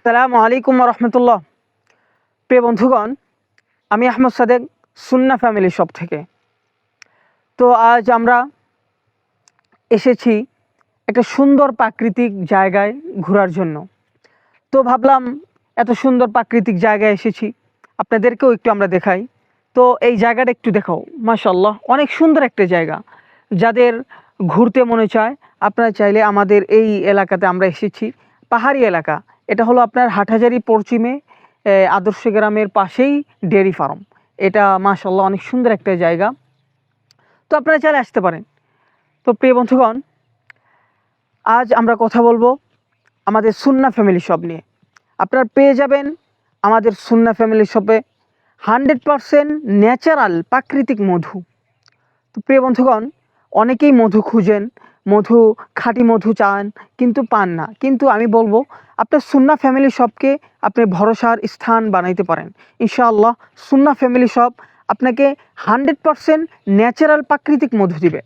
আসসালামু আলাইকুম রহমতুল্লাহ। প্রিয় বন্ধুগণ, আমি আহমদ সাদেক, সুন্না ফ্যামিলি শপ থেকে। তো আজ আমরা এসেছি একটা সুন্দর প্রাকৃতিক জায়গায় ঘোরার জন্য। তো ভাবলাম এত সুন্দর প্রাকৃতিক জায়গায় এসেছি, আপনাদেরকেও একটু আমরা দেখাই। তো এই জায়গাটা একটু দেখাও, মাশাআল্লাহ অনেক সুন্দর একটা জায়গা। যাদের ঘুরতে মনে চায়, আপনারা চাইলে আমাদের এই এলাকাতে আমরা এসেছি, পাহাড়ি এলাকা। এটা হলো আপনার হাটহাজারী পশ্চিমে আদর্শ গ্রামের পাশেই ডেয়ারি ফার্ম। এটা মাশাআল্লাহ অনেক সুন্দর একটা জায়গা। তো আপনারা চাইলে আসতে পারেন। তো প্রিয় বন্ধুগণ, আজ আমরা কথা বলবো আমাদের সুন্না ফ্যামিলি শপ নিয়ে। আপনারা পেয়ে যাবেন আমাদের সুন্না ফ্যামিলি শপে 100% ন্যাচারাল প্রাকৃতিক মধু। তো প্রিয় বন্ধুগণ, অনেকেই মধু খুঁজেন, মধু খাঁটি মধু চান কিন্তু পান না। কিন্তু আমি বলবো আপনার সুন্না ফ্যামিলি শপকে আপনি ভরসার স্থান বানাইতে পারেন। ইনশাআল্লাহ সুন্না ফ্যামিলি শপ আপনাকে 100% ন্যাচারাল প্রাকৃতিক মধু দিবে।